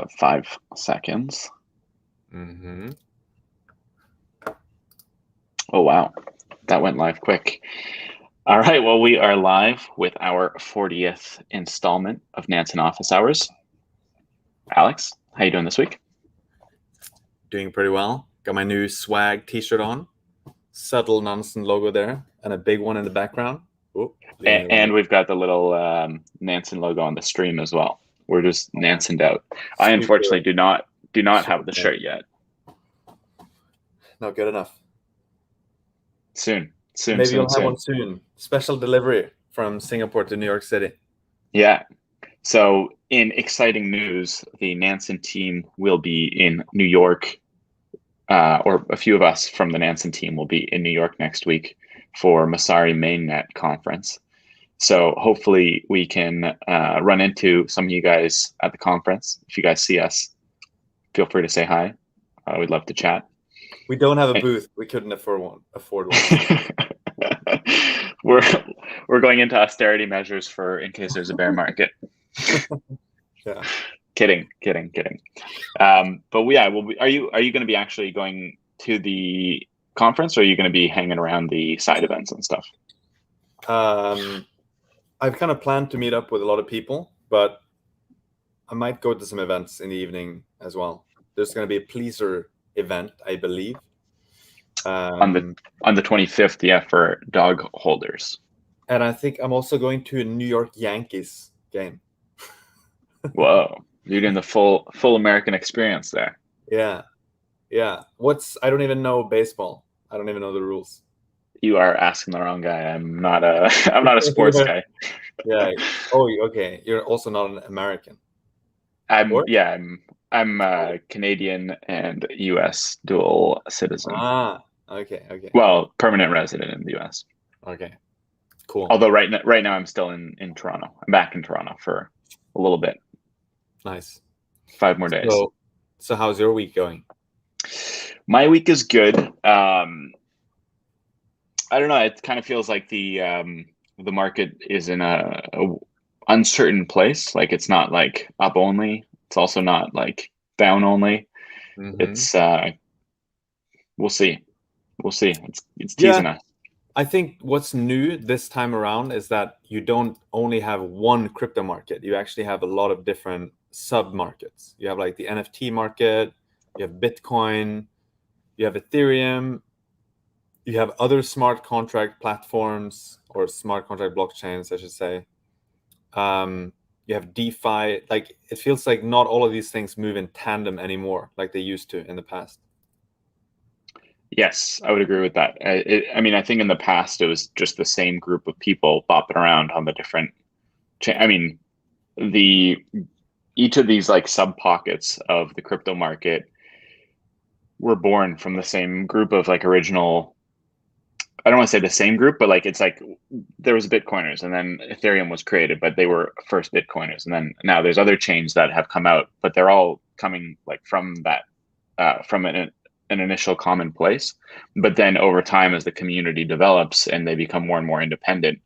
about 5 seconds. Mm-hmm. Oh, wow. That went live quick. All right. Well, we are live with our 40th installment of Nansen Office Hours. Alex, how you doing this week? Doing pretty well. Got my new swag t-shirt on. Subtle Nansen logo there. And a big one in the background. Oh, And we've got the little Nansen logo on the stream as well. We're just Nansened out. I unfortunately do not have the shirt yet. Not good enough. Soon. Maybe you'll have one soon. Special delivery from Singapore to New York City. Yeah. So in exciting news, the Nansen team will be in New York, or a few of us from the Nansen team will be in New York next week for Masari Mainnet conference. So hopefully we can run into some of you guys at the conference. If you guys see us, feel free to say hi. We'd love to chat. We don't have a booth. We couldn't afford one. We're going into austerity measures for in case there's a bear market. Yeah. Kidding. But yeah, are you going to be actually going to the conference, or are you going to be hanging around the side events and stuff? I've kind of planned to meet up with a lot of people, but I might go to some events in the evening as well. There's going to be a Pleaser event, I believe. On the 25th, yeah, for dog holders. And I think I'm also going to a New York Yankees game. Whoa, you're doing the full American experience there. Yeah. I don't even know baseball. I don't even know the rules. You are asking the wrong guy. I'm not a sports guy. Yeah. Oh, okay. You're also not an American. I'm Canadian and U.S. dual citizen. Ah, okay. Well, permanent resident in the U.S. Okay, cool. Although right now I'm still in Toronto. I'm back in Toronto for a little bit. Nice. 5 more days. So how's your week going? My week is good. I don't know. It kind of feels like the market is in a uncertain place. Like it's not like up only. It's also not like down only. Mm-hmm. It's we'll see. It's teasing us. I think what's new this time around is that you don't only have one crypto market. You actually have a lot of different sub markets. You have like the NFT market, you have Bitcoin, you have Ethereum, you have other smart contract platforms or smart contract blockchains, I should say. You have DeFi. Like it feels like not all of these things move in tandem anymore like they used to in the past. Yes, I would agree with that. I think in the past it was just the same group of people bopping around on the different. Each of these like sub pockets of the crypto market were born from the same group of like original. I don't want to say the same group, but like it's like there was Bitcoiners, and then Ethereum was created, but they were first Bitcoiners, and then now there's other chains that have come out, but they're all coming like from that from an initial common place. But then over time, as the community develops and they become more and more independent,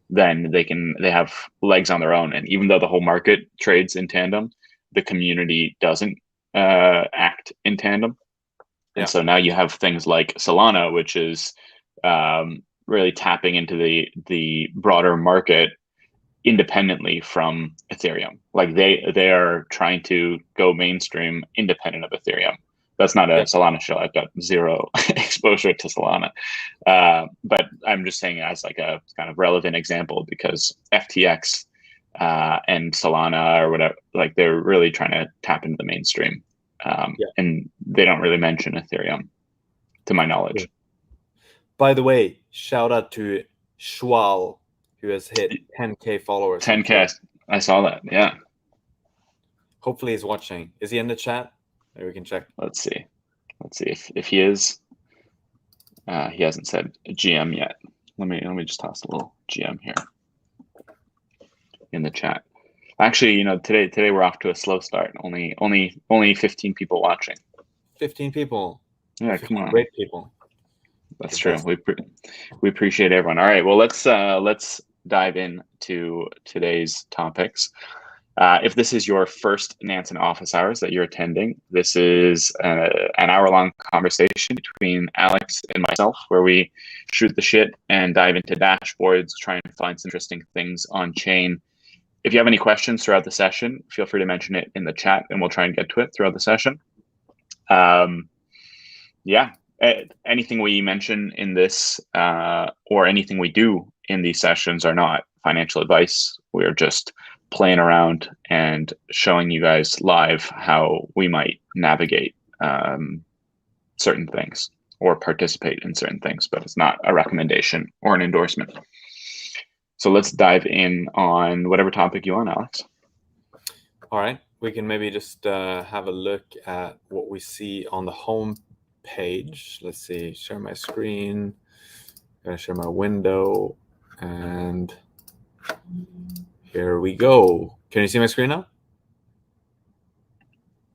then they have legs on their own. And even though the whole market trades in tandem, the community doesn't act in tandem. And so now you have things like Solana, which is really tapping into the broader market independently from Ethereum. Like they are trying to go mainstream independent of Ethereum. That's not a Solana show. I've got zero exposure to Solana. But I'm just saying as like a kind of relevant example because FTX and Solana or whatever, like they're really trying to tap into the mainstream. And they don't really mention Ethereum, to my knowledge. By the way, shout out to Schwal, who has hit 10K followers. 10K, I saw that, yeah. Hopefully he's watching. Is he in the chat? Maybe we can check. Let's see if he is. He hasn't said GM yet. Let me just toss a little GM here in the chat. Actually, today we're off to a slow start. Only 15 people watching. 15 people. Yeah, come on. Great people. That's true. We appreciate everyone. All right, well let's dive into today's topics. If this is your first Nansen office hours that you're attending, this is an hour-long conversation between Alex and myself where we shoot the shit and dive into dashboards, try and find some interesting things on chain. If you have any questions throughout the session, feel free to mention it in the chat and we'll try and get to it throughout the session. Yeah, anything we mention in this or anything we do in these sessions are not financial advice. We're just playing around and showing you guys live how we might navigate certain things or participate in certain things, but it's not a recommendation or an endorsement. So let's dive in on whatever topic you want, Alex. All right, we can maybe just have a look at what we see on the home page. Let's see, share my screen. I'm gonna share my window, and here we go. Can you see my screen now?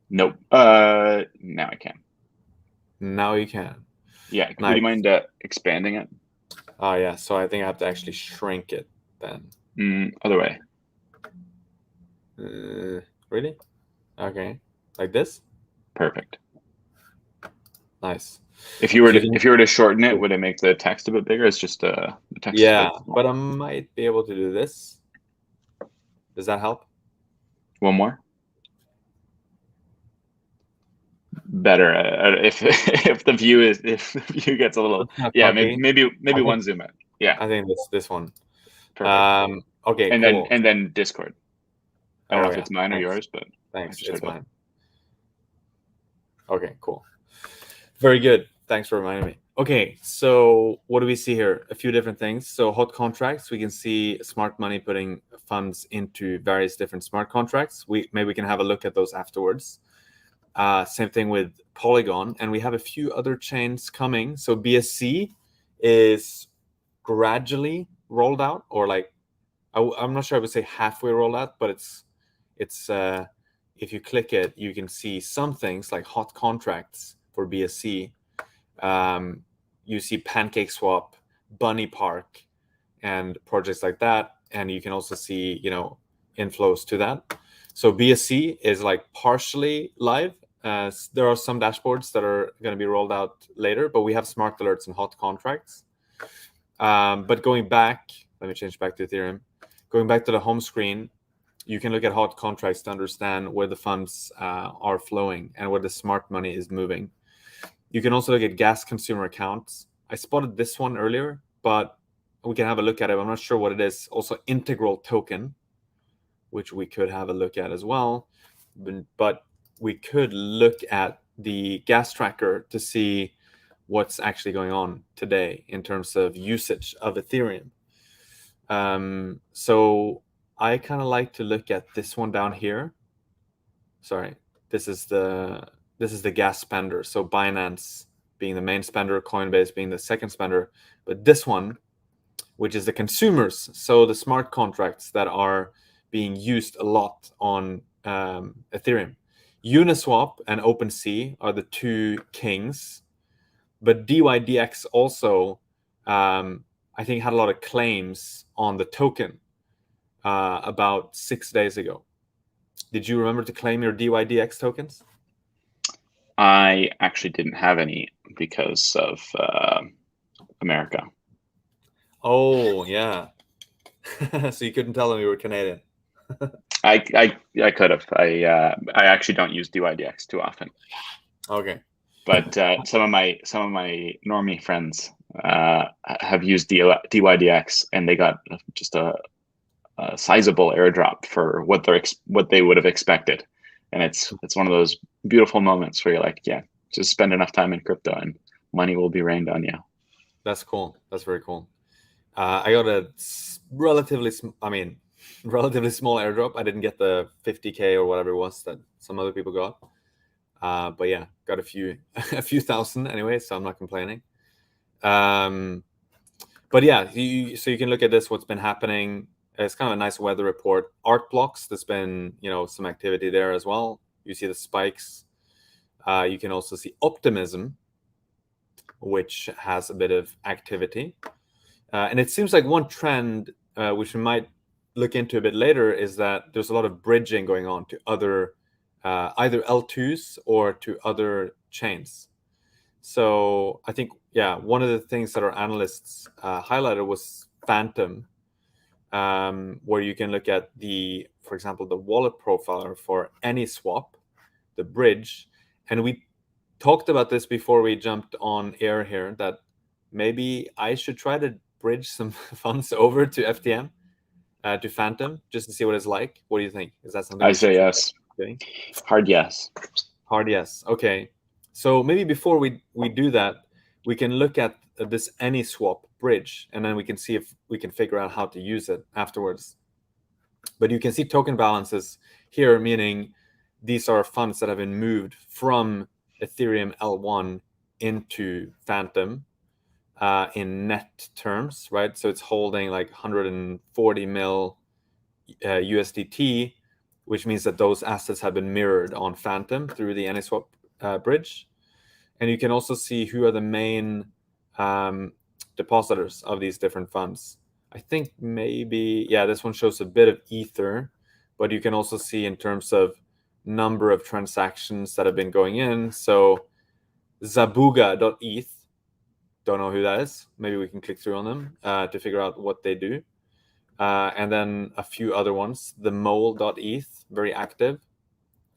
Nope. Now I can. Now you can. Yeah. Nice. Would you mind expanding it? Oh yeah. So I think I have to actually shrink it then. Other way. Really? Okay. Like this? Perfect. Nice. If you were to shorten it, would it make the text a bit bigger? It's just the text. Yeah, but I might be able to do this. Does that help? One more. Better if the view gets a little maybe one zoom in. Yeah, I think this one. Perfect. Okay, and cool. then Discord. I don't know if it's mine or yours, but thanks. It's mine. Okay, cool. Very good. Thanks for reminding me. Okay, so what do we see here? A few different things. So hot contracts, we can see smart money putting funds into various different smart contracts. Maybe we can have a look at those afterwards. Same thing with Polygon, and we have a few other chains coming. So BSC is gradually rolled out, or like I'm not sure I would say halfway rolled out, but it's if you click it, you can see some things like hot contracts for BSC. You see PancakeSwap, Bunny Park, and projects like that, and you can also see inflows to that. So BSC is like partially live. There are some dashboards that are going to be rolled out later, but we have smart alerts and hot contracts. But going back, let me change back to Ethereum. Going back to the home screen, you can look at hot contracts to understand where the funds are flowing and where the smart money is moving. You can also look at gas consumer accounts. I spotted this one earlier, but we can have a look at it. I'm not sure what it is. Also, integral token, which we could have a look at as well. But we could look at the gas tracker to see what's actually going on today in terms of usage of Ethereum. So I kind of like to look at this one down here. Sorry, this is the gas spender. So Binance being the main spender, Coinbase being the second spender, but this one, which is the consumers, so the smart contracts that are being used a lot on Ethereum. Uniswap and OpenSea are the two kings, but DYDX also, I think, had a lot of claims on the token about 6 days ago. Did you remember to claim your DYDX tokens? I actually didn't have any because of America. Oh, yeah. So you couldn't tell them you were Canadian. I could have. I actually don't use DYDX too often. Okay. But some of my normie friends have used DYDX, and they got just a sizable airdrop for what they would have expected. And it's one of those beautiful moments where you're like, yeah, just spend enough time in crypto and money will be rained on you. That's cool. That's very cool. I got a relatively small airdrop. I didn't get the 50K or whatever it was that some other people got. But yeah, got a few thousand anyway, so I'm not complaining. But yeah, so you can look at this, what's been happening. It's kind of a nice weather report. Art blocks, there's been some activity there as well. You see the spikes. You can also see optimism, which has a bit of activity. And it seems like one trend which we might look into a bit later is that there's a lot of bridging going on to other either L2s or to other chains. So I think, yeah, one of the things that our analysts highlighted was Phantom, where you can look at the, for example, the wallet profiler for AnySwap, the bridge. And we talked about this before we jumped on air here, that maybe I should try to bridge some funds over to FTM, to Phantom, just to see what it's like. What do you think? Is that something I we should say try yes. doing? Hard yes. Hard yes. Okay. So maybe before we do that, we can look at this AnySwap bridge, and then we can see if we can figure out how to use it afterwards. But you can see token balances here, meaning these are funds that have been moved from Ethereum L1 into Phantom in net terms, right? So it's holding like 140 mil USDT, which means that those assets have been mirrored on Phantom through the AnySwap bridge. And you can also see who are the main depositors of these different funds. I think maybe, yeah, this one shows a bit of Ether, but you can also see in terms of number of transactions that have been going in. So Zabuga.eth, don't know who that is. Maybe we can click through on them to figure out what they do. And then a few other ones. The mole.eth, very active.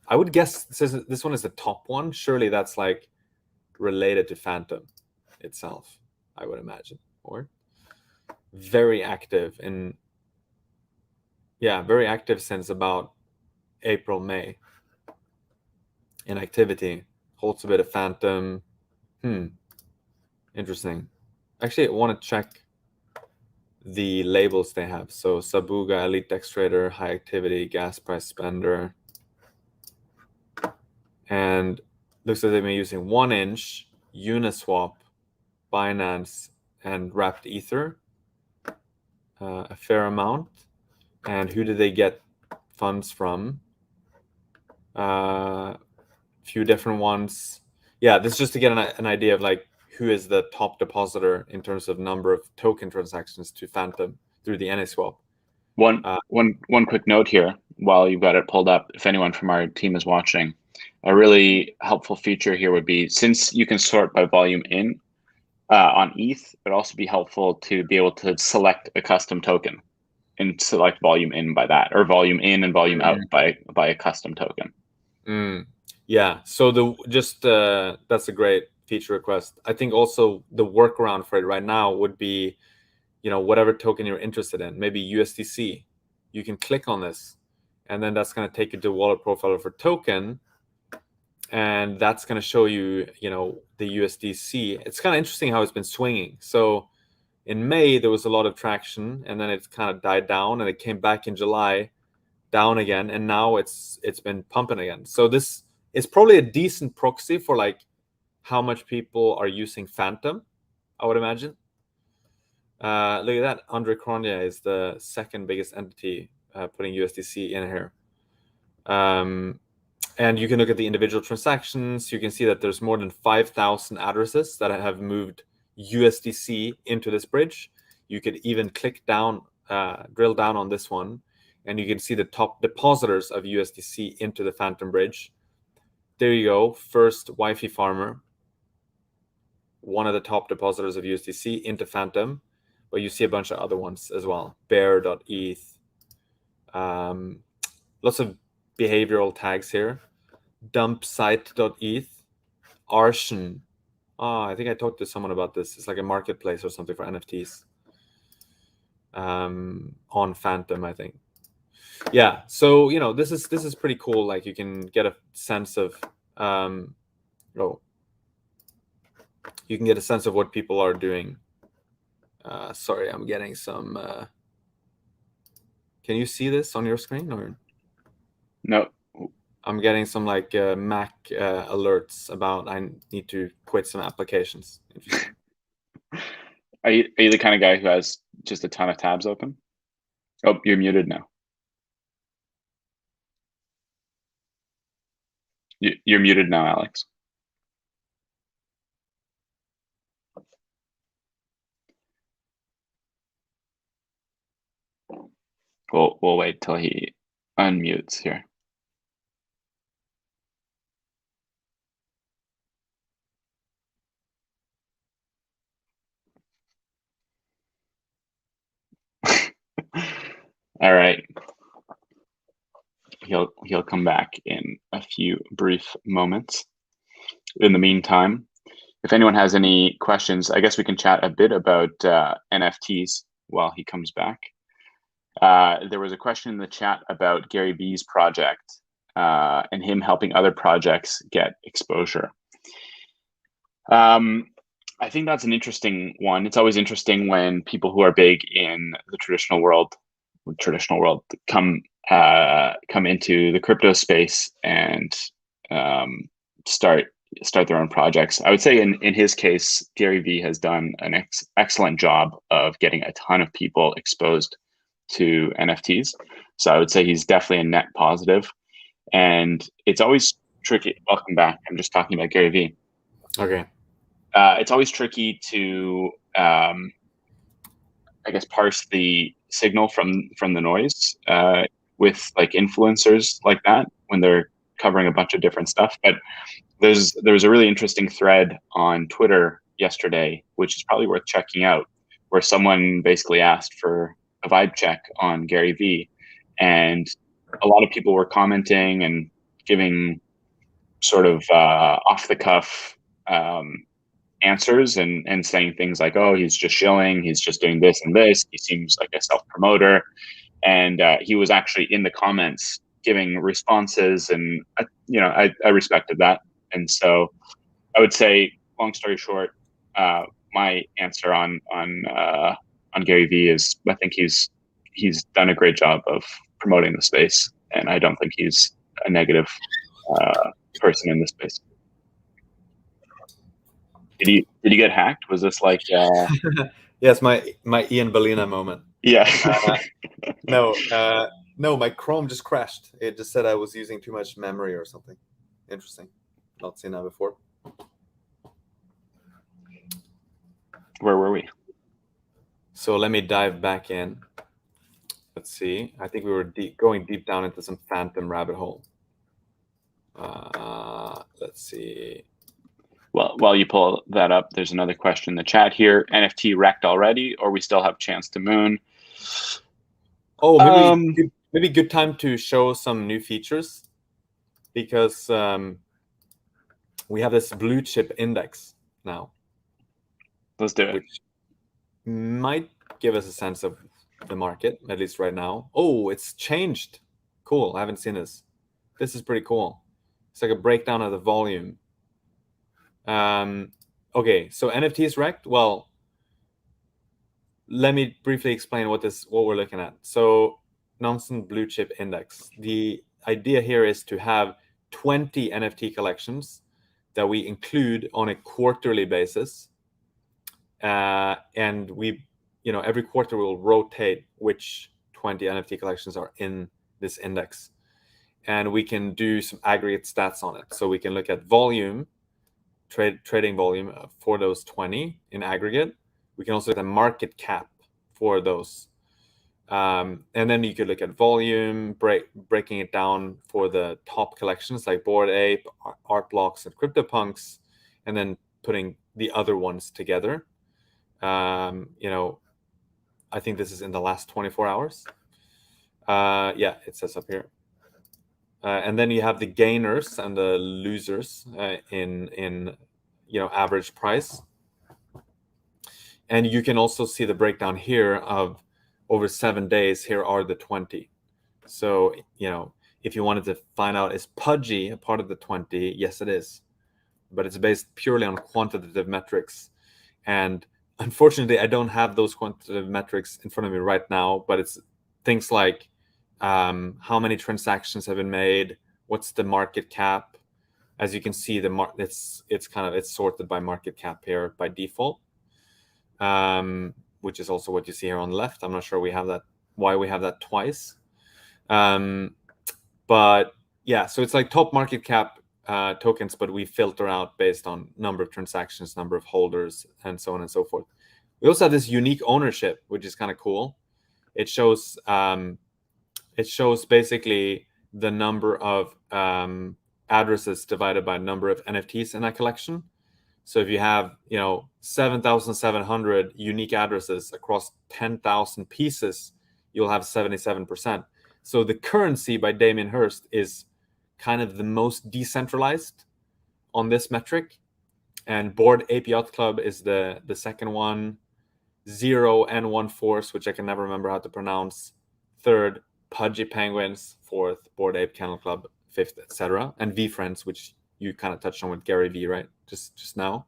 I would guess this one is the top one. Surely that's like related to Phantom itself, I would imagine. Or very active very active since about April, May in activity. Holds a bit of Phantom. Interesting. Actually, I want to check the labels they have. So Sabuga, Elite Dex Trader, High Activity, Gas Price Spender. And looks like they've been using 1inch, Uniswap, Binance, and Wrapped Ether a fair amount. And who do they get funds from? Few different ones. Yeah, this is just to get an idea of like who is the top depositor in terms of number of token transactions to Phantom through the AnySwap. One quick note here while you've got it pulled up, if anyone from our team is watching, a really helpful feature here would be, since you can sort by volume in on ETH, it'd also be helpful to be able to select a custom token and select volume in by that, or volume in and volume out by a custom token. Yeah, so that's a great feature request. I think also the workaround for it right now would be, whatever token you're interested in, maybe USDC. You can click on this, and then that's going to take you to wallet profiler for token, and that's going to show you, the USDC. It's kind of interesting how it's been swinging. So in May, there was a lot of traction, and then it kind of died down, and it came back in July, down again, and now it's been pumping again. So this is probably a decent proxy for like how much people are using Phantom, I would imagine. Look at that. Andre Cronje is the second biggest entity putting USDC in here. And you can look at the individual transactions. You can see that there's more than 5,000 addresses that have moved USDC into this bridge. You could even click down, drill down on this one, and you can see the top depositors of USDC into the Phantom bridge. There you go. First, Wi-Fi Farmer, one of the top depositors of USDC into Phantom, but you see a bunch of other ones as well. Bear.eth. Lots of behavioral tags here. Dumpsite.eth. Arshan. I think I talked to someone about this. It's like a marketplace or something for NFTs. On Phantom, I think. Yeah, so this is pretty cool. Like you can get a sense of you can get a sense of what people are doing. Sorry, I'm getting some. Can you see this on your screen or no? I'm getting some like Mac alerts about I need to quit some applications. Are you the kind of guy who has just a ton of tabs open? Oh, you're muted now. You're muted now, Alex. We'll wait till he unmutes here. All right. He'll come back in a few brief moments. In the meantime, if anyone has any questions, I guess we can chat a bit about NFTs while he comes back. There was a question in the chat about Gary Vee's project and him helping other projects get exposure. I think that's an interesting one. It's always interesting when people who are big in the traditional world come into the crypto space and start their own projects. I would say in his case, Gary Vee has done an excellent job of getting a ton of people exposed to NFTs. So I would say he's definitely a net positive. And it's always tricky. Welcome back. I'm just talking about Gary Vee. Okay. It's always tricky to, I guess, parse the signal from the noise with like influencers like that when they're covering a bunch of different stuff. But there was a really interesting thread on Twitter yesterday, which is probably worth checking out, where someone basically asked for a vibe check on Gary Vee, and a lot of people were commenting and giving sort of off the cuff answers and saying things like, oh, he's just shilling, he's just doing this and this, he seems like a self-promoter. And he was actually in the comments giving responses, and I respected that. And so I would say, long story short, my answer on Gary Vee is I think he's done a great job of promoting the space, and I don't think he's a negative person in the space. Did you get hacked? Was this like Yes, my Ian Bellina moment. Yeah. No, my Chrome just crashed. It just said I was using too much memory or something. Interesting. Not seen that before. Where were we? So let me dive back in. Let's see. I think we were going deep down into some phantom rabbit hole. Let's see. Well, while you pull that up, there's another question in the chat here. NFT wrecked already, or we still have chance to moon? Oh, maybe good time to show some new features, because we have this Bluechip Index now. Let's do it. Which might give us a sense of the market, at least right now. Oh, it's changed. Cool. I haven't seen this. This is pretty cool. It's like a breakdown of the volume. Okay, so NFTs wrecked. Well, let me briefly explain what we're looking at. So Nansen Bluechip Index. The idea here is to have 20 NFT collections that we include on a quarterly basis. And we, every quarter we'll rotate which 20 NFT collections are in this index. And we can do some aggregate stats on it. So we can look at volume, trading volume for those 20 in aggregate. We can also look at the market cap for those. And then you could look at volume, breaking it down for the top collections like Bored Ape, Art Blocks, and CryptoPunks, and then putting the other ones together. I think this is in the last 24 hours. Yeah, it says up here. And then you have the gainers and the losers in average price. And you can also see the breakdown here of over 7 days. Here are the 20. So, if you wanted to find out, is Pudgy a part of the 20? Yes, it is. But it's based purely on quantitative metrics. And unfortunately, I don't have those quantitative metrics in front of me right now, but it's things like how many transactions have been made, what's the market cap. As you can see, it's sorted by market cap here by default, which is also what you see here on the left. I'm not sure why we have that twice. But yeah, so it's like top market cap tokens, but we filter out based on number of transactions, number of holders, and so on and so forth. We also have this unique ownership, which is kind of cool. It shows it shows basically the number of addresses divided by number of NFTs in that collection. So if you have, 7,700 unique addresses across 10,000 pieces, you'll have 77%. So the currency by Damien Hirst is kind of the most decentralized on this metric. And Bored Ape Yacht Club is the second one. Zero and One Force, which I can never remember how to pronounce. Third, Pudgy Penguins. Fourth, Bored Ape Kennel Club. Fifth, etc. And VeeFriends, which you kind of touched on with Gary V, right? Just now.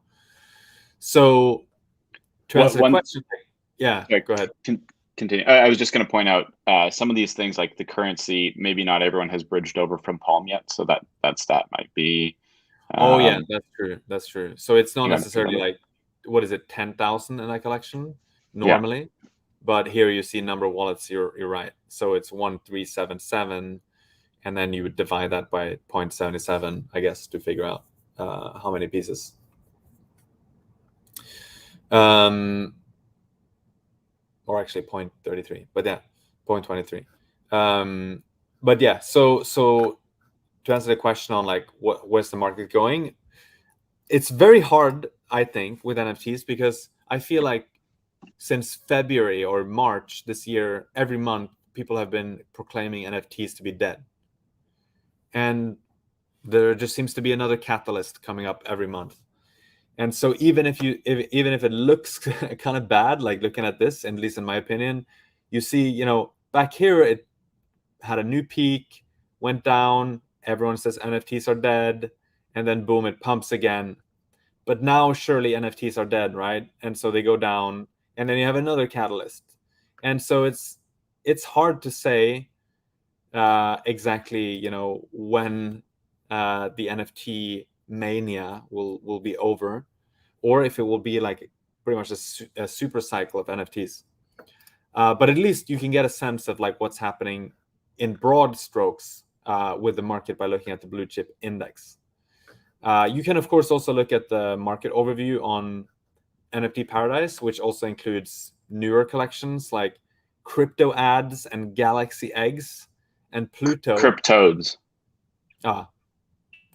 So to answer the question, yeah, go ahead. Continue. I was just going to point out some of these things, like the currency. Maybe not everyone has bridged over from Palm yet, so that stat might be. Oh yeah, that's true. That's true. So it's not necessarily like, what is it, 10,000 in that collection normally, but here you see number of wallets. You're right. So it's 1377, and then you would divide that by 0.77, I guess, to figure out how many pieces. Or actually 0.33, but yeah, 0.23. But yeah, so to answer the question on like where's the market going, it's very hard, I think, with NFTs, because I feel like since February or March this year, every month people have been proclaiming NFTs to be dead, and there just seems to be another catalyst coming up every month. And so even if it looks kind of bad, like looking at this, and at least in my opinion, you see, back here it had a new peak, went down, everyone says NFTs are dead, and then boom, it pumps again. But now surely NFTs are dead, right? And so they go down, and then you have another catalyst. And so it's hard to say exactly, when the NFT mania will be over, or if it will be like pretty much a super cycle of NFTs. But at least you can get a sense of like what's happening in broad strokes with the market by looking at the Bluechip Index. You can, of course, also look at the market overview on NFT Paradise, which also includes newer collections like CrypToadz and Galaxy Eggs and Pluto. CrypToadz.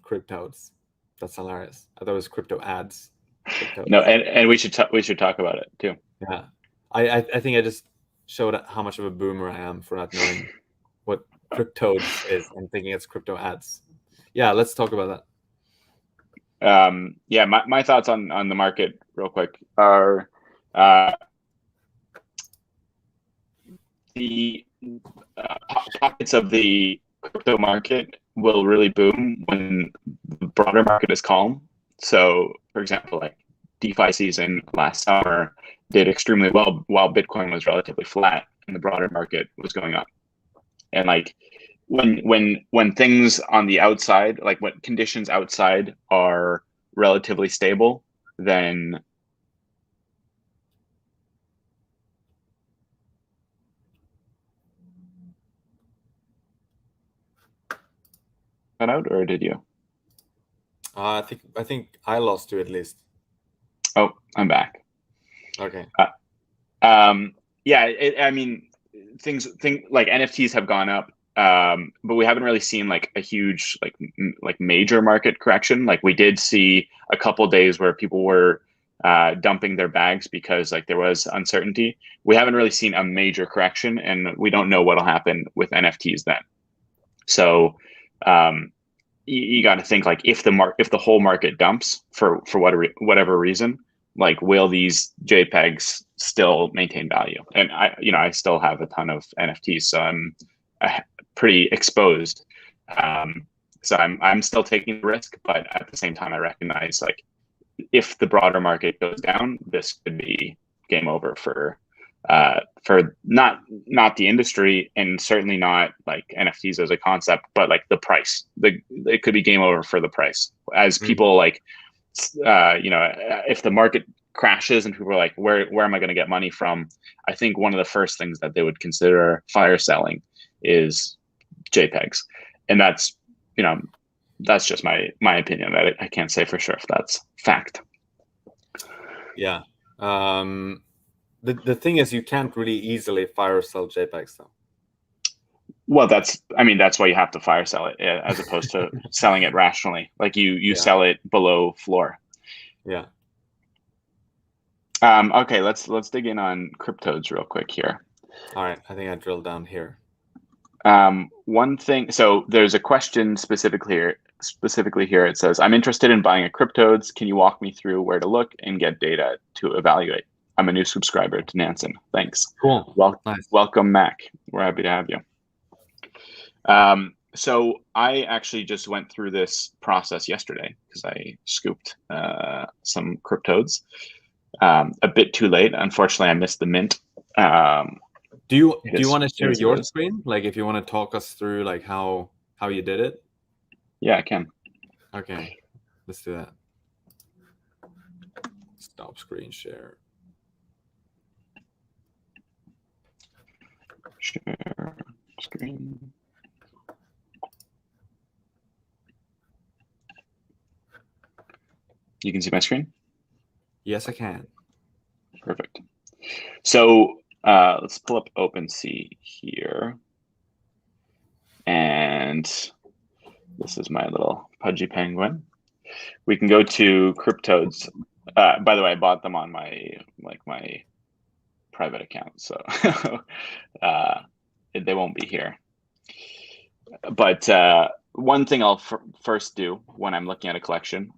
CrypToadz. That's hilarious. I thought it was CrypToadz. No, and we should talk about it too. Yeah, I think I just showed how much of a boomer I am for not knowing what CrypToadz is and thinking it's CrypToadz. Yeah, let's talk about that. Yeah, my thoughts on the market real quick are the pockets of the crypto market will really boom when the broader market is calm. So, for example, like DeFi season last summer did extremely well while Bitcoin was relatively flat and the broader market was going up. And like when things on the outside, like when conditions outside are relatively stable, then cut out, or did you? I think I lost you at least. Oh, I'm back. Okay. Yeah, I mean, things like NFTs have gone up, but we haven't really seen like a huge like major market correction. Like we did see a couple days where people were dumping their bags because like there was uncertainty. We haven't really seen a major correction, and we don't know what'll happen with NFTs then. So you got to think like if the whole market dumps for whatever reason, like will these JPEGs still maintain value? And I still have a ton of NFTs, so I'm pretty exposed. So I'm still taking the risk, but at the same time, I recognize like if the broader market goes down, this could be game over for not the industry, and certainly not like NFTs as a concept, but like the price. It could be game over for the price as people like, if the market crashes and people are like, where am I going to get money from? I think one of the first things that they would consider fire selling is JPEGs, and that's just my opinion. I can't say for sure if that's fact. Yeah. The thing is, you can't really easily fire sell JPEGs though. Well, that's why you have to fire sell it as opposed to selling it rationally. Like you sell it below floor. Yeah. Okay, let's dig in on CrypToadz real quick here. All right, I think I drilled down here. One thing, so there's a question specifically here. It says, I'm interested in buying a CrypToadz. Can you walk me through where to look and get data to evaluate? I'm a new subscriber to Nansen. Thanks. Cool. Nice. Welcome, Mac. We're happy to have you. So I actually just went through this process yesterday because I scooped some CrypToadz a bit too late. Unfortunately, I missed the mint. Do you want to share your screen? Like, if you want to talk us through like how you did it? Yeah, I can. Okay, let's do that. Stop screen share. Share screen. You can see my screen? Yes, I can. Perfect. So let's pull up OpenSea here. And this is my little pudgy penguin. We can go to CrypToadz. By the way, I bought them on my private account, so they won't be here. But one thing I'll first do when I'm looking at a collection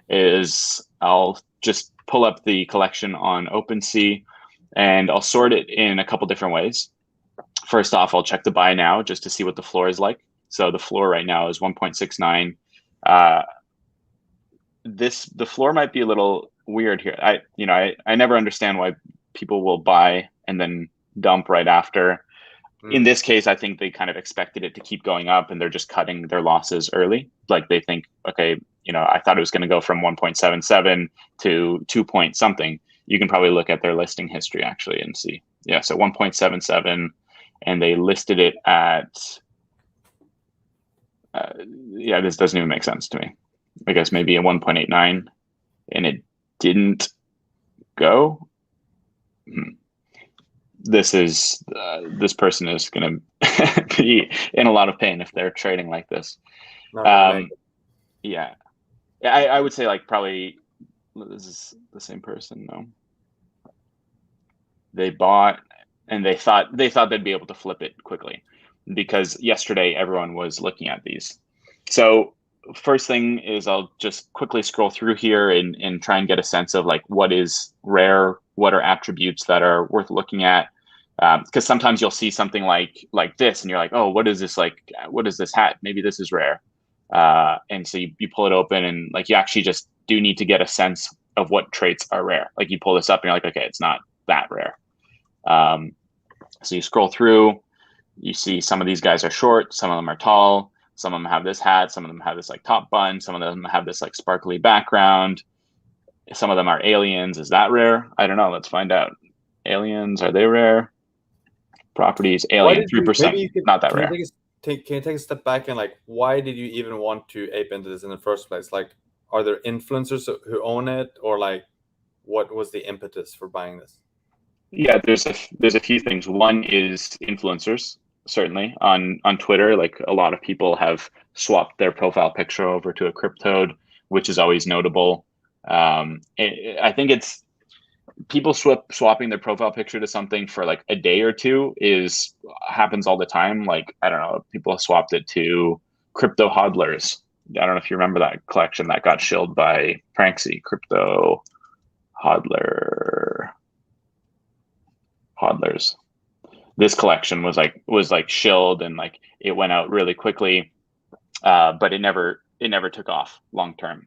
is I'll just pull up the collection on OpenSea and I'll sort it in a couple different ways. First off, I'll check the buy now just to see what the floor is like. So the floor right now is 1.69. The floor might be a little weird here. I never understand why people will buy and then dump right after. In this case, I think they kind of expected it to keep going up and they're just cutting their losses early. Like they think, okay, I thought it was going to go from 1.77 to 2 point something. You can probably look at their listing history actually and see. Yeah, so 1.77, and they listed it at, this doesn't even make sense to me. I guess maybe a 1.89, and it didn't go. This person is going to be in a lot of pain if they're trading like this. Yeah, I would say like probably this is the same person. No, they bought and they thought they'd be able to flip it quickly because yesterday everyone was looking at these. So first thing is I'll just quickly scroll through here and try and get a sense of like what is rare, what are attributes that are worth looking at. Because sometimes you'll see something like this and you're like, oh, what is this, like what is this hat? Maybe this is rare. And so you pull it open and like you actually just do need to get a sense of what traits are rare. Like you pull this up and you're like, okay, it's not that rare. So you scroll through, you see some of these guys are short, some of them are tall, some of them have this hat, some of them have this like top bun, some of them have this like sparkly background, some of them are aliens. Is that rare? I don't know. Let's find out. Aliens, are they rare? Properties, alien, 3%, not that rare. Can you take a step back and like, why did you even want to ape into this in the first place? Like, are there influencers who own it, or like, what was the impetus for buying this? Yeah, there's a few things. One is influencers, certainly on Twitter. Like a lot of people have swapped their profile picture over to a CrypToad, which is always notable. I think it's people swapping their profile picture to something for like a day or two happens all the time. Like, I don't know, people swapped it to crypto hodlers. I don't know if you remember that collection that got shilled by Pranksy, crypto hodlers. This collection was like shilled and like it went out really quickly, but it never took off long term.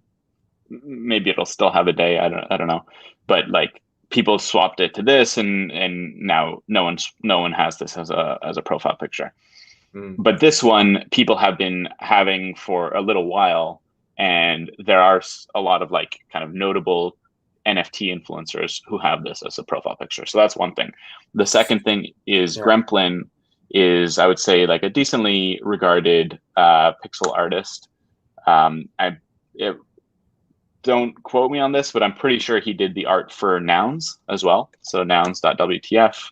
Maybe it'll still have a day. I don't know, but like people swapped it to this, and now no one has this as a profile picture. But this one people have been having for a little while, and there are a lot of like kind of notable NFT influencers who have this as a profile picture. So that's one thing. The second thing is GREMPLIN is, I would say, like a decently regarded pixel artist. Don't quote me on this, but I'm pretty sure he did the art for Nouns as well. So nouns.wtf,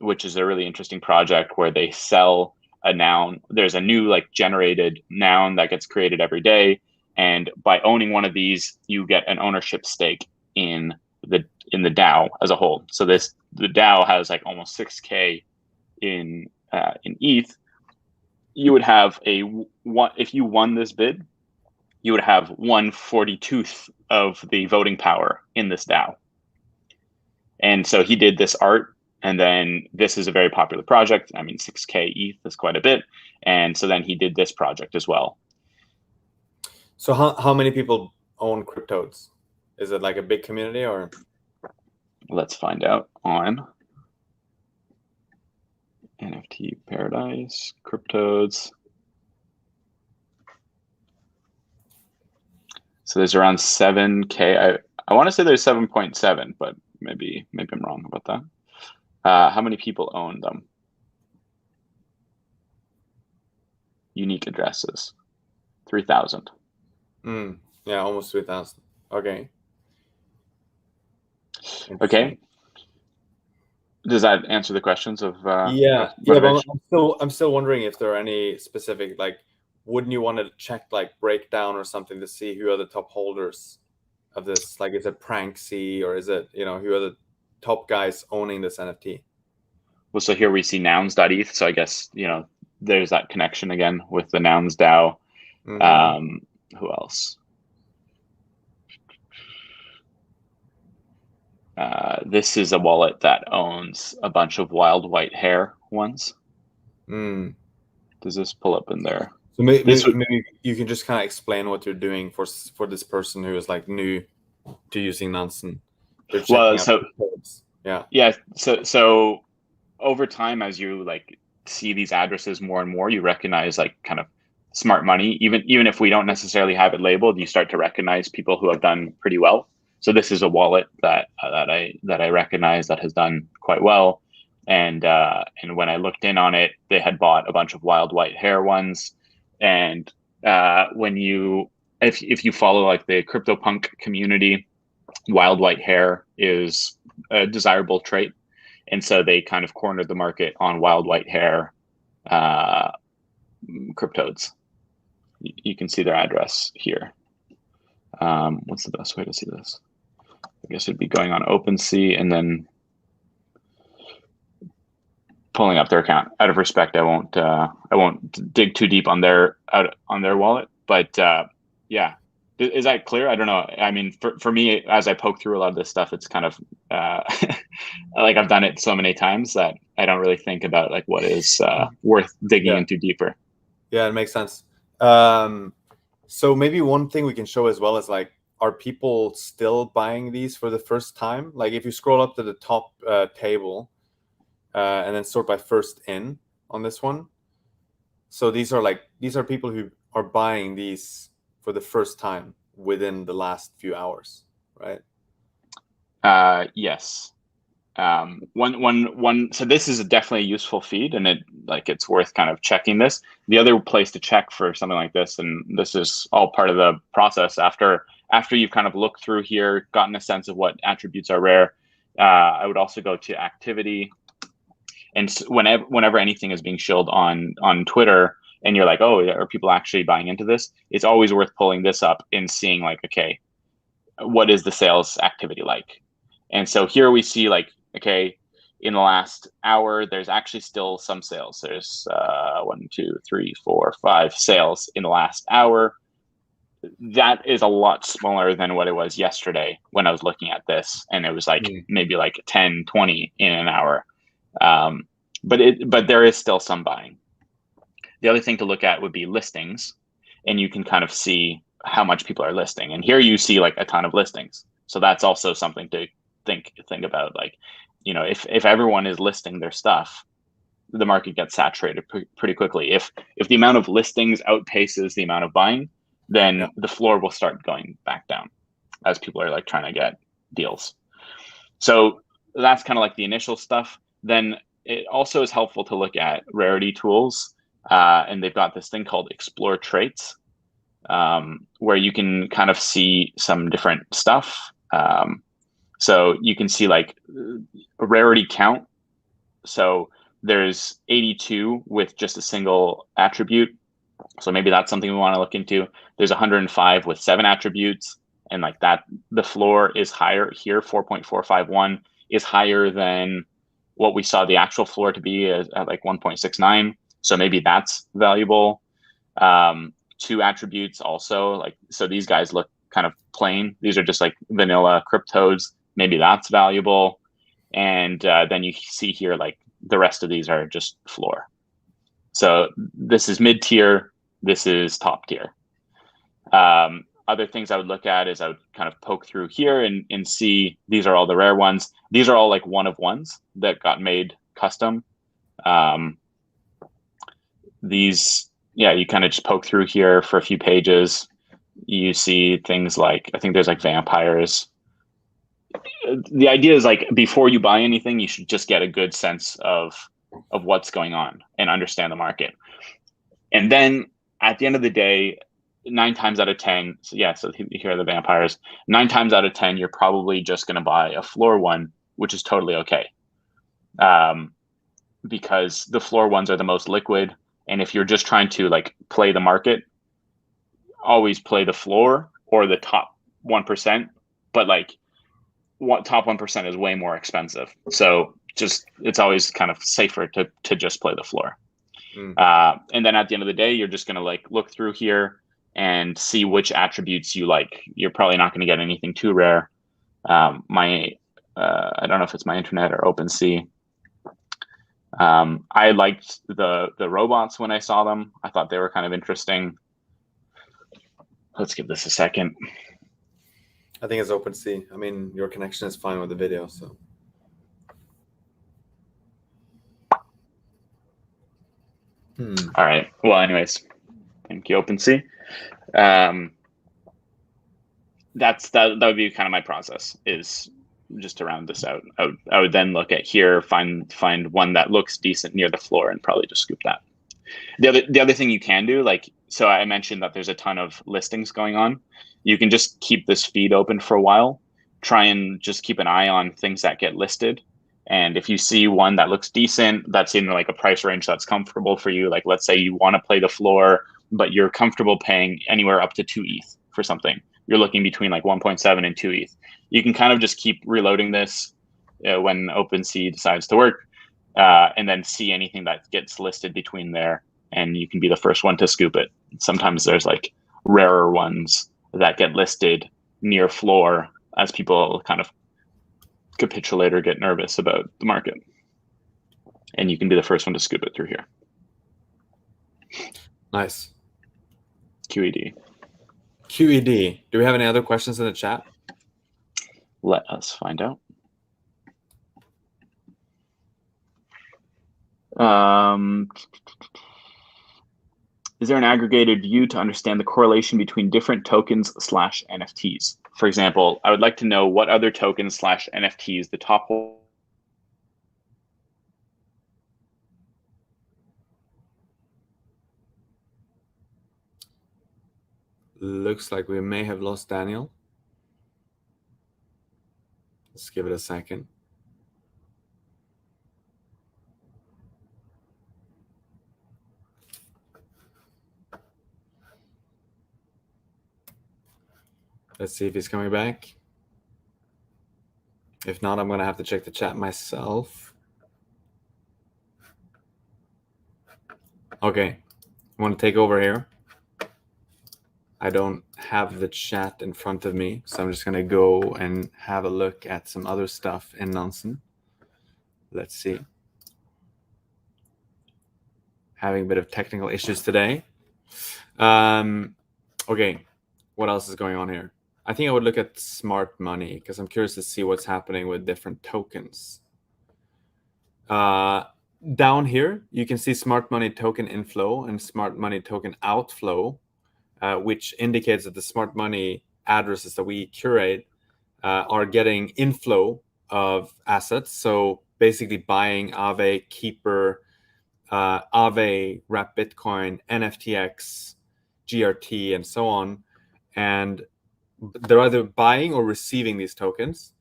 which is a really interesting project where they sell a noun. There's a new like generated noun that gets created every day. And by owning one of these, you get an ownership stake in the DAO as a whole. So the DAO has like almost 6K in ETH. You would have if you won this bid, you would have 1/42th of the voting power in this DAO. And so he did this art, and then this is a very popular project. I mean, 6K ETH is quite a bit. And so then he did this project as well. So how many people own CrypToadz? Is it like a big community, or? Let's find out on NFT Paradise, CrypToadz. So there's around 7K. I want to say there's 7.7, but maybe I'm wrong about that. How many people own them? Unique addresses, 3,000. Yeah, almost 3,000. Okay. Okay. Does that answer the questions of? Yeah. But I'm still wondering if there are any specific, like, wouldn't you want to check like breakdown or something to see who are the top holders of this? Like, is it Pranksy, or is it, who are the top guys owning this NFT? Well, so here we see nouns.eth. So I guess, there's that connection again with the nouns DAO. Who else? This is a wallet that owns a bunch of wild white hair ones. Does this pull up in there? So maybe you can just kind of explain what you're doing for this person who is like new to using Nansen. Well, so yeah. So over time, as you like see these addresses more and more, you recognize like kind of smart money. Even if we don't necessarily have it labeled, you start to recognize people who have done pretty well. So this is a wallet that I recognize that has done quite well. And when I looked in on it, they had bought a bunch of wild white hair ones. And if you follow like the CryptoPunk community, wild white hair is a desirable trait. And so they kind of cornered the market on wild white hair CrypToadz. You can see their address here. What's the best way to see this? I guess it'd be going on OpenSea and then pulling up their account. Out of respect, I won't dig too deep on their wallet. But yeah, is that clear? I don't know. I mean, for me, as I poke through a lot of this stuff, it's kind of like I've done it so many times that I don't really think about like what is worth digging into deeper. Yeah, it makes sense. So maybe one thing we can show as well is like, are people still buying these for the first time? Like if you scroll up to the top table and then sort by first in on this one. So these are people who are buying these for the first time within the last few hours, right? Yes. So this is definitely a useful feed, and it's worth kind of checking this. The other place to check for something like this, and this is all part of the process after you've kind of looked through here, gotten a sense of what attributes are rare, I would also go to activity. And whenever anything is being shilled on Twitter, and you're like, oh, are people actually buying into this? It's always worth pulling this up and seeing like, okay, what is the sales activity like? And so here we see like, okay, in the last hour, there's actually still some sales. There's 1, 2, 3, 4, 5 sales in the last hour. That is a lot smaller than what it was yesterday when I was looking at this. And it was like maybe like 10, 20 in an hour. But there is still some buying. The other thing to look at would be listings, and you can kind of see how much people are listing. And here you see like a ton of listings. So that's also something to think about. Like, if everyone is listing their stuff, the market gets saturated pretty quickly. If the amount of listings outpaces the amount of buying, then the floor will start going back down as people are like trying to get deals. So that's kind of like the initial stuff. Then it also is helpful to look at rarity tools. And they've got this thing called Explore Traits, where you can kind of see some different stuff. So you can see like a rarity count. So There's 82 with just a single attribute. So maybe that's something we want to look into. There's 105 with 7 attributes. And like that, the floor is higher here. 4.451 is higher than what we saw the actual floor to be at like 1.69. So maybe that's valuable. 2 attributes also, like, so these guys look kind of plain. These are just like vanilla CrypToadz. Maybe that's valuable. And then you see here, like the rest of these are just floor. So this is mid tier. This is top tier. Other things I would look at is I would kind of poke through here and see, these are all the rare ones. These are all like one of ones that got made custom. These, yeah, you kind of just poke through here for a few pages. You see things like, I think there's like vampires. The idea is like, before you buy anything, you should just get a good sense of what's going on and understand the market. And then at the end of the day, 9 times out of 10, so yeah, so here are the vampires. 9 times out of 10, you're probably just going to buy a floor one, which is totally okay. Because the floor ones are the most liquid. And if you're just trying to like play the market, always play the floor or the top 1%. But like, what top 1% is way more expensive. So just, it's always kind of safer to just play the floor. And then at the end of the day, you're just going to like look through here and see which attributes you like. You're probably not going to get anything too rare. I don't know if it's my internet or OpenSea. I liked the robots when I saw them. I thought they were kind of interesting. Let's give this a second. I think it's OpenSea. I mean, your connection is fine with the video, so. All right. Well, anyways, thank you, OpenSea. That would be kind of my process, is just to round this out. I would then look at here, find one that looks decent near the floor, and probably just scoop that. The other thing you can do, like, so I mentioned that there's a ton of listings going on. You can just keep this feed open for a while. Try and just keep an eye on things that get listed. And if you see one that looks decent, that's in like a price range that's comfortable for you. Like, let's say you want to play the floor, but you're comfortable paying anywhere up to 2 ETH for something. You're looking between like 1.7 and 2 ETH. You can kind of just keep reloading this when OpenSea decides to work, and then see anything that gets listed between there, and you can be the first one to scoop it. Sometimes there's like rarer ones that get listed near floor as people kind of capitulate or get nervous about the market. And you can be the first one to scoop it through here. Nice. QED. QED. Do we have any other questions in the chat? Let us find out. Is there an aggregated view to understand the correlation between different tokens / NFTs? For example, I would like to know what other tokens / NFTs the top Looks like we may have lost Daniel. Let's give it a second. Let's see if he's coming back. If not, I'm going to have to check the chat myself. Okay, I want to take over here. I don't have the chat in front of me, so I'm just going to go and have a look at some other stuff in Nansen. Let's see. Having a bit of technical issues today. Okay, what else is going on here? I think I would look at smart money because I'm curious to see what's happening with different tokens. Down here, you can see smart money token inflow and smart money token outflow, which indicates that the smart money addresses that we curate are getting inflow of assets. So basically buying Aave, Keeper, Aave, Wrap Bitcoin, NFTX, GRT, and so on. And they're either buying or receiving these tokens.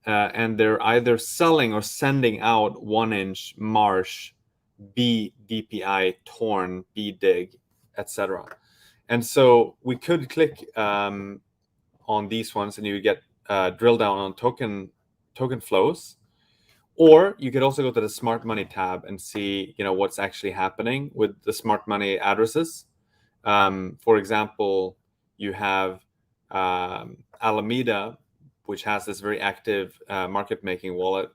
And they're either selling or sending out 1-inch Marsh B DPI, torn, B dig, etc. And so we could click on these ones, and you would get drill down on token flows. Or you could also go to the smart money tab and see, what's actually happening with the smart money addresses. For example, you have Alameda, which has this very active market making wallet,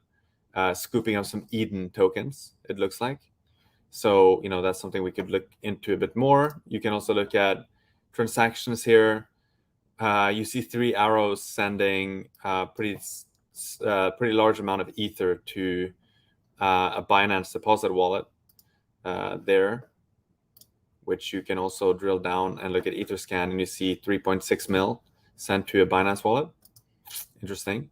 scooping up some Eden tokens, it looks like. So, that's something we could look into a bit more. You can also look at transactions here. You see 3 arrows sending pretty large amount of Ether to a Binance deposit wallet there, which you can also drill down and look at Etherscan, and you see 3.6 mil sent to a Binance wallet. Interesting.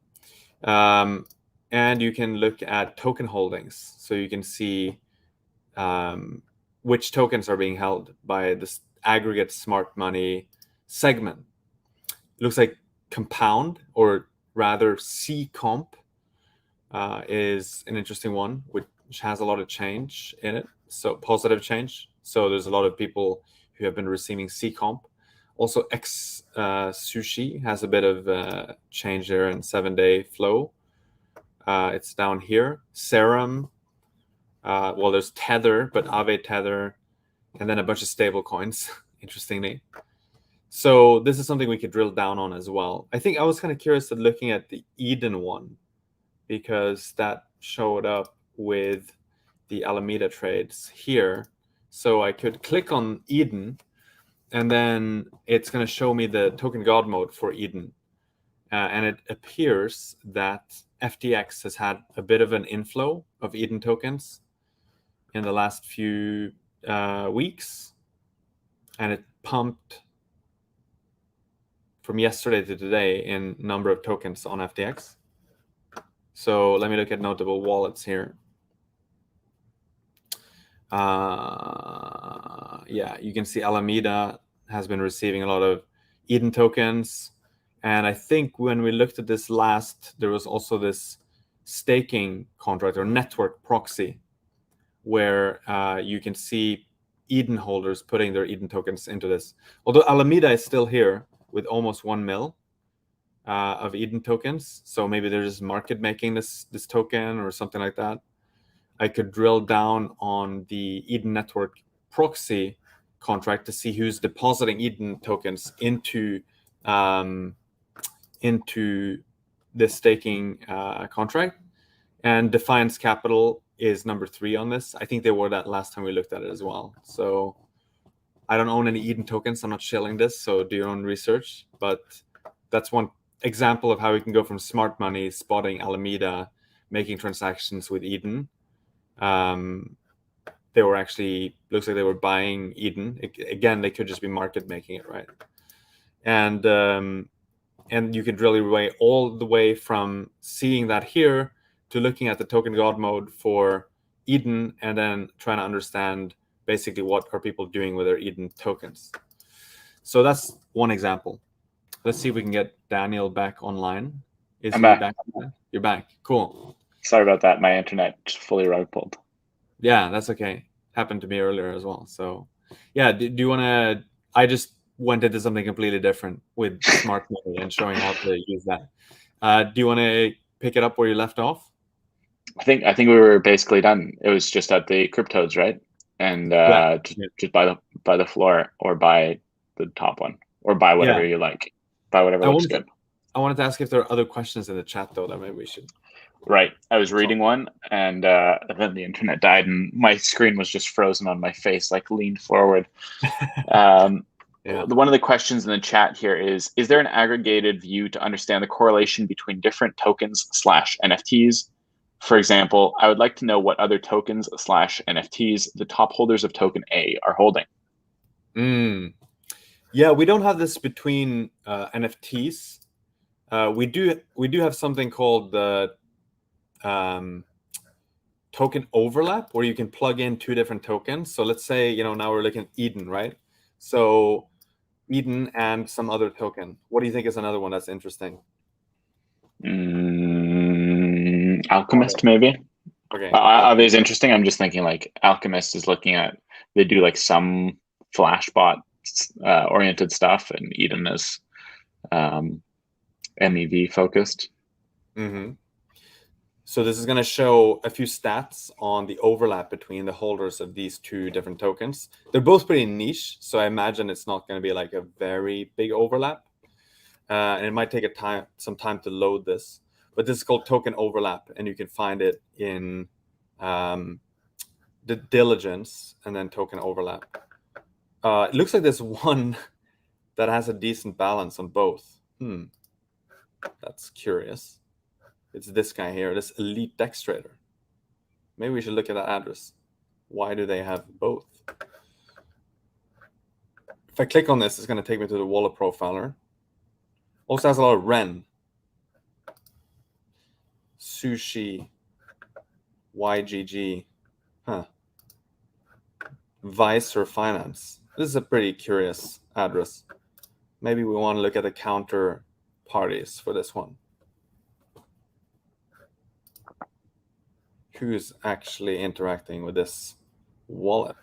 And you can look at token holdings. So you can see which tokens are being held by this aggregate smart money segment. It looks like Compound, or rather C-Comp, is an interesting one, which has a lot of change in it. So positive change. So there's a lot of people who have been receiving C-Comp. Also, X Sushi has a bit of change there in 7-day flow. It's down here. Serum. Well, there's Tether, but Aave Tether, and then a bunch of stable coins, interestingly. So this is something we could drill down on as well. I think I was kind of curious at looking at the Eden one, because that showed up with the Alameda trades here. So I could click on Eden, and then it's going to show me the token god mode for Eden. And it appears that FTX has had a bit of an inflow of Eden tokens in the last few weeks. And it pumped from yesterday to today in number of tokens on FTX. So let me look at notable wallets here. Yeah, you can see Alameda has been receiving a lot of Eden tokens. And I think when we looked at this last, there was also this staking contract or network proxy where you can see Eden holders putting their Eden tokens into this. Although Alameda is still here with almost 1 mil of Eden tokens. So maybe they're just market making this token or something like that. I could drill down on the Eden network proxy contract to see who's depositing Eden tokens into this staking contract. And Defiance Capital is number 3 on this. I think they were that last time we looked at it as well. So I don't own any Eden tokens. I'm not shilling this, so do your own research. But that's one example of how we can go from smart money, spotting Alameda, making transactions with Eden. They were actually, looks like they were buying Eden. Again, they could just be market making it, right? And you can drill your way all the way from seeing that here to looking at the token god mode for Eden, and then trying to understand basically what are people doing with their Eden tokens. So that's one example. Let's see if we can get Daniel back online. I'm back. You're back. Cool. Sorry about that. My internet just fully rug pulled. Yeah, that's okay. Happened to me earlier as well. So yeah, do you want to, I just went into something completely different with smart money and showing how to use that. Do you want to pick it up where you left off? I think we were basically done. It was just at the CrypToadz, right? And just buy the floor, or buy the top one, or buy whatever you like. Buy whatever looks good. I wanted to ask if there are other questions in the chat though that maybe we should. Right. I was reading one, and then the internet died, and my screen was just frozen on my face, like leaned forward. One of the questions in the chat here is there an aggregated view to understand the correlation between different tokens / NFTs? For example, I would like to know what other tokens / NFTs the top holders of token A are holding. Yeah, we don't have this between NFTs. We do have something called the token overlap, where you can plug in 2 different tokens. So let's say, now we're looking at Eden, right? So Eden and some other token. What do you think is another one that's interesting? Alchemist, maybe. Okay. It's interesting. I'm just thinking like Alchemist is looking at, they do like some Flashbot oriented stuff, and Eden is MEV focused. Mm-hmm. So this is going to show a few stats on the overlap between the holders of these two different tokens. They're both pretty niche, so I imagine it's not going to be like a very big overlap. And it might take some time to load this. But this is called token overlap, and you can find it in the diligence and then token overlap. It looks like there's one that has a decent balance on both. That's curious. It's this guy here, this Elite Dex Trader. Maybe we should look at that address. Why do they have both? If I click on this, it's going to take me to the wallet profiler. Also has a lot of Ren, Sushi, YGG, Visor Finance. This is a pretty curious address. Maybe we want to look at the counter parties for this one. Who's actually interacting with this wallet?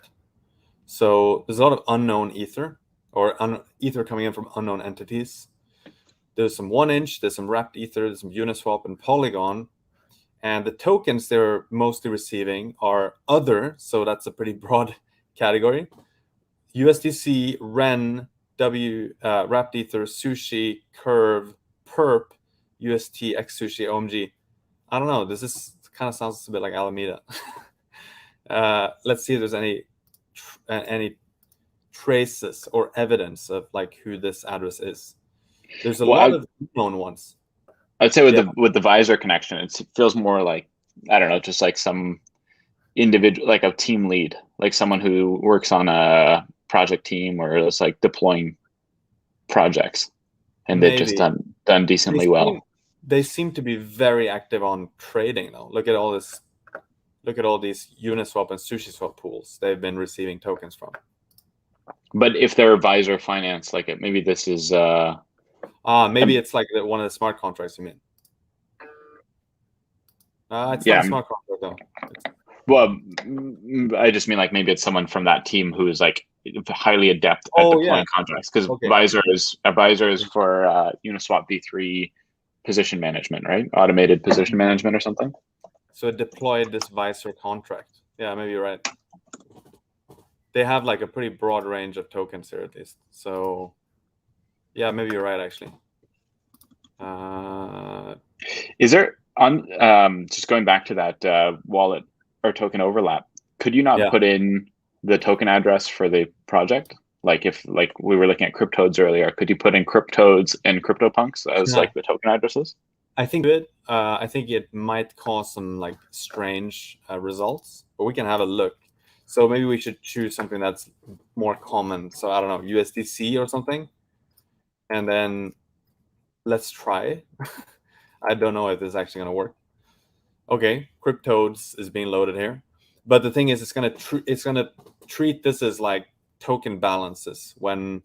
So there's a lot of unknown Ether, or Ether coming in from unknown entities. There's some 1inch, there's some wrapped Ether, there's some Uniswap and Polygon. And the tokens they're mostly receiving are other, so that's a pretty broad category. USDC, Ren, wrapped Ether, Sushi, Curve, Perp, UST, XSushi, OMG. I don't know. This kind of sounds a bit like Alameda. Let's see if there's any traces or evidence of like who this address is. There's a lot of known ones. I'd say with the Visor connection, it feels more like, I don't know, just like some individual, like a team lead, like someone who works on a project team or is like deploying projects, and they've just done decently well. They seem to be very active on trading though. Look at all this. Look at all these Uniswap and SushiSwap pools they've been receiving tokens from. But if they're Visor Finance, like maybe this is maybe it's like one of the smart contracts you mean. It's not a smart contract though. Well, I just mean like maybe it's someone from that team who is like highly adept at deploying contracts, because Visor is for Uniswap v3 position management, right? Automated position management or something. So it deployed this Visor contract. Yeah, maybe you're right. They have like a pretty broad range of tokens here at least. So yeah, maybe you're right actually. Is there on just going back to that wallet or token overlap, could you not put in the token address for the project? Like if like we were looking at CrypToadz earlier, could you put in CrypToadz and CryptoPunks as like the token addresses? I think it might cause some like strange results, but we can have a look. So maybe we should choose something that's more common. So I don't know, USDC or something, and then let's try. I don't know if this is actually going to work. Okay, CrypToadz is being loaded here, but the thing is, it's going to treat this as like token balances when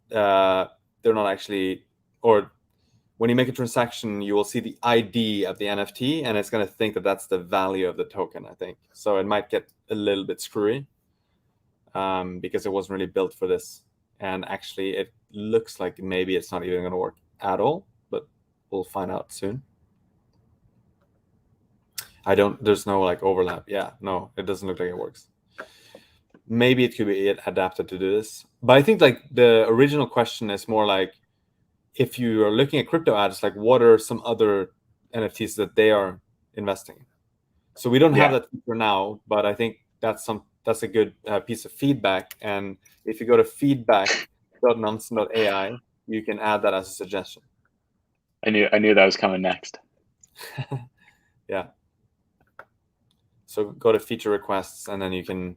they're not actually, or when you make a transaction, you will see the ID of the NFT, and it's going to think that that's the value of the token, I think. So it might get a little bit screwy because it wasn't really built for this. And actually, it looks like maybe it's not even going to work at all, but we'll find out soon. There's no like overlap. Yeah, no, it doesn't look like it works. Maybe it could be adapted to do this. But I think like the original question is more like, if you are looking at CrypToadz, like what are some other NFTs that they are investing in? So we don't have that for now, but I think that's a good piece of feedback. And if you go to feedback.nansen.ai, you can add that as a suggestion. I knew that was coming next. Yeah. So go to feature requests, and then you can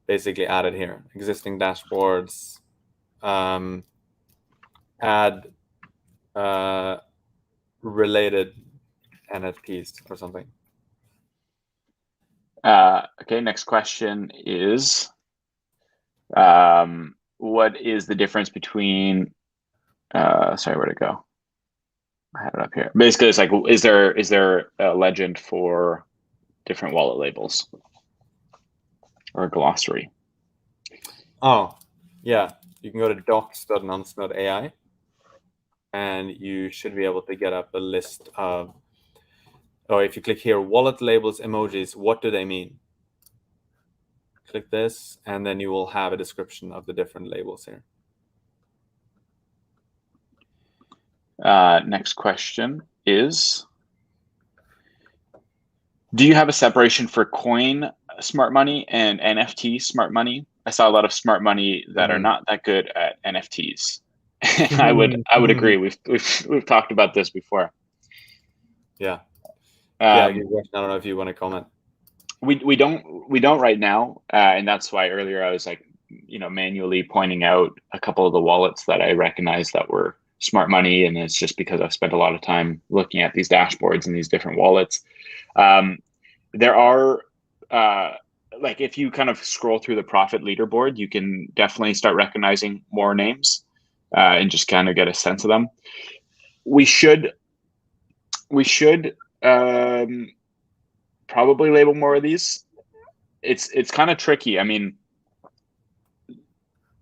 basically add it here. Existing dashboards, add related NFTs or something. Okay, next question is, what is the difference between, sorry, where'd it go? I have it up here. Basically, it's like, is there a legend for different wallet labels or a glossary. Oh, yeah. You can go to docs.nansen.ai and you should be able to get up a list of, or if you click here, wallet labels, emojis, what do they mean? Click this, and then you will have a description of the different labels here. Next question is, do you have a separation for coin smart money and NFT smart money? I saw a lot of smart money that are not that good at NFTs. I would agree. We've talked about this before. Yeah. Yeah. I don't know if you want to comment. We don't right now, and that's why earlier I was like, manually pointing out a couple of the wallets that I recognized that were smart money, and it's just because I've spent a lot of time looking at these dashboards and these different wallets. There are like, if you kind of scroll through the profit leaderboard, you can definitely start recognizing more names and just kind of get a sense of them. We should probably label more of these. It's kind of tricky. I mean,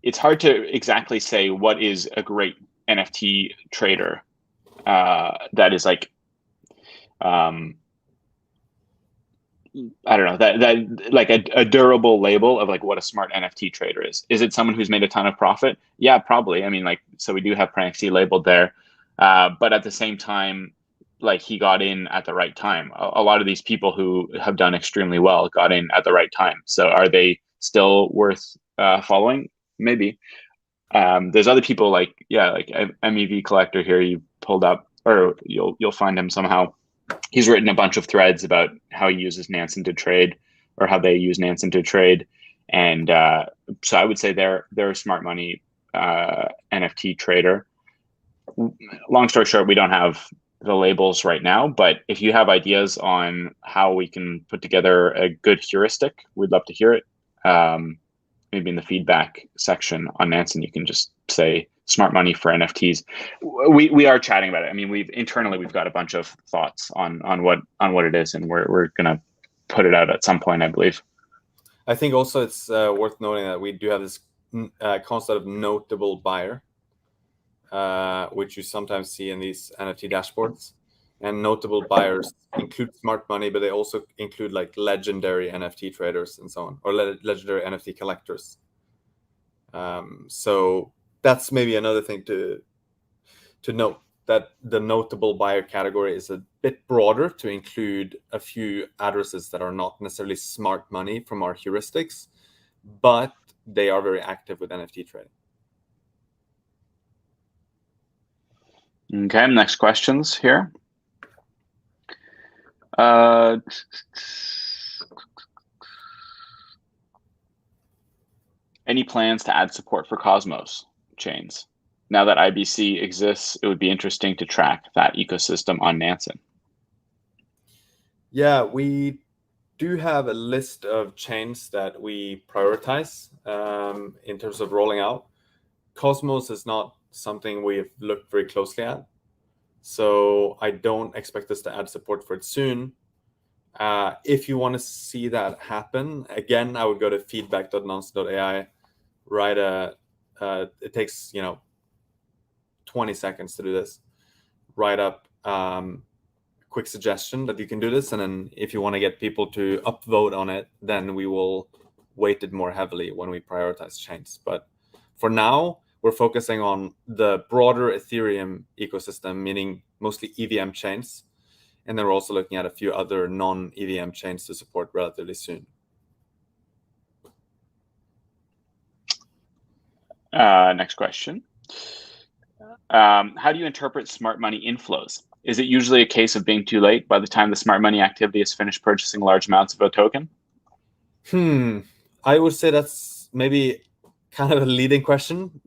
it's hard to exactly say what is a great NFT trader that is like, I don't know, that like a durable label of like what a smart NFT trader is. Is it someone who's made a ton of profit? Yeah, probably. I mean, like, so we do have PrNXT labeled there, but at the same time, like, he got in at the right time. A lot of these people who have done extremely well got in at the right time. So are they still worth following? Maybe. There's other people like MEV Collector here. You pulled up, or you'll find him somehow. He's written a bunch of threads about how he uses Nansen to trade, or how they use Nansen to trade. And so I would say they're a smart money NFT trader. Long story short, we don't have the labels right now, but if you have ideas on how we can put together a good heuristic, we'd love to hear it. Maybe in the feedback section on Nansen, you can just say smart money for NFTs. We are chatting about it. I mean, we've got a bunch of thoughts on what it is, and we're gonna put it out at some point, I believe. I think also it's worth noting that we do have this concept of notable buyer, which you sometimes see in these NFT dashboards. And notable buyers include smart money, but they also include like legendary NFT traders and so on, or legendary NFT collectors. So that's maybe another thing to note, that the notable buyer category is a bit broader to include a few addresses that are not necessarily smart money from our heuristics, but they are very active with NFT trading. Okay, next questions here. Any plans to add support for Cosmos chains? Now that IBC exists, it would be interesting to track that ecosystem on Nansen. Yeah, we do have a list of chains that we prioritize in terms of rolling out. Cosmos is not something we've looked very closely at, so I don't expect us to add support for it soon. If you want to see that happen, again, I would go to feedback.nansen.ai. It takes 20 seconds to do this. Write up a quick suggestion that you can do this, and then if you want to get people to upvote on it, then we will weight it more heavily when we prioritize chains. But for now, we're focusing on the broader Ethereum ecosystem, meaning mostly EVM chains. And then we're also looking at a few other non-EVM chains to support relatively soon. Next question. How do you interpret smart money inflows? Is it usually a case of being too late by the time the smart money activity is finished purchasing large amounts of a token? I would say that's maybe kind of a leading question,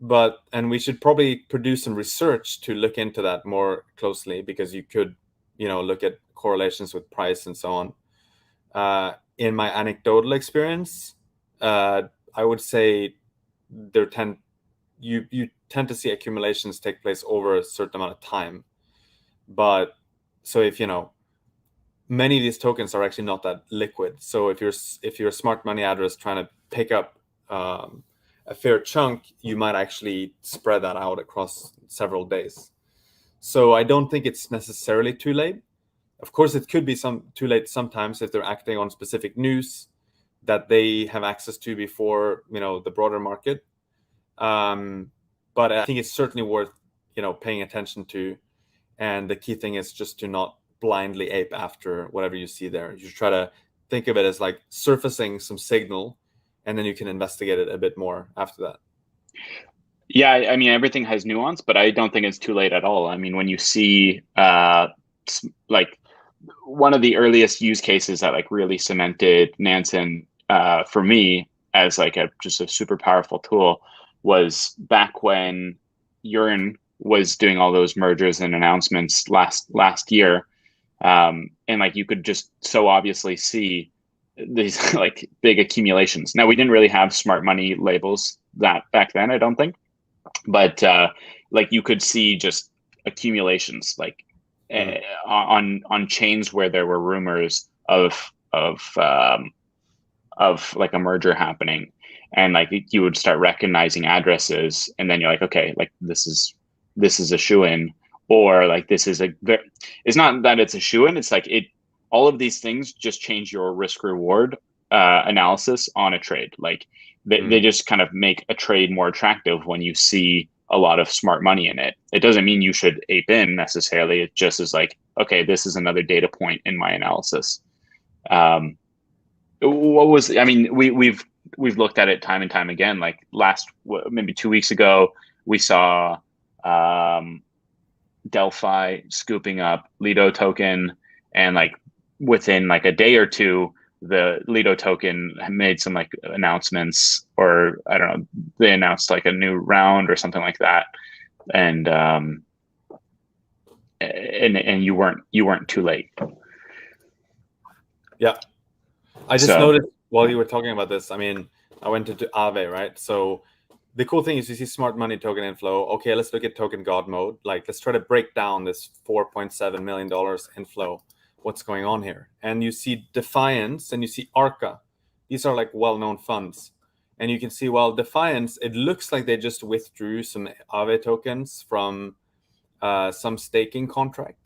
and we should probably produce some research to look into that more closely, because you could look at correlations with price and so on. In my anecdotal experience, I would say you tend to see accumulations take place over a certain amount of time. But so if many of these tokens are actually not that liquid. So if you're a smart money address trying to pick up a fair chunk, you might actually spread that out across several days. So I don't think it's necessarily too late. Of course, it could be too late sometimes if they're acting on specific news that they have access to before the broader market. But I think it's certainly worth paying attention to. And the key thing is just to not blindly ape after whatever you see there. You should try to think of it as like surfacing some signal, and then you can investigate it a bit more after that. Yeah, I mean, everything has nuance, but I don't think it's too late at all. I mean, when you see like one of the earliest use cases that like really cemented Nansen for me as like just a super powerful tool was back when Urine was doing all those mergers and announcements last year. And like you could just so obviously see these like big accumulations. Now we didn't really have smart money labels that back then, I don't think, but like you could see just accumulations like on chains where there were rumors of like a merger happening, and like you would start recognizing addresses, and then you're like, okay, like this is a shoe-in, or like this is it's not that it's a shoe-in, it's like all of these things just change your risk reward analysis on a trade. Like they just kind of make a trade more attractive when you see a lot of smart money in it. It doesn't mean you should ape in necessarily. It just is like, okay, this is another data point in my analysis. I mean, we've looked at it time and time again. Like maybe 2 weeks ago, we saw Delphi scooping up Lido token, and like within like a day or two, the Lido token made some like announcements, or I don't know, they announced like a new round or something like that, and you weren't too late. Yeah, I just noticed while you were talking about this. I mean, I went into Aave, right? So the cool thing is you see smart money token inflow. Okay, let's look at token god mode. Like, let's try to break down this $4.7 million inflow. What's going on here? And you see Defiance and you see Arca. These are like well-known funds. And you can see, well, Defiance, it looks like they just withdrew some Aave tokens from some staking contract.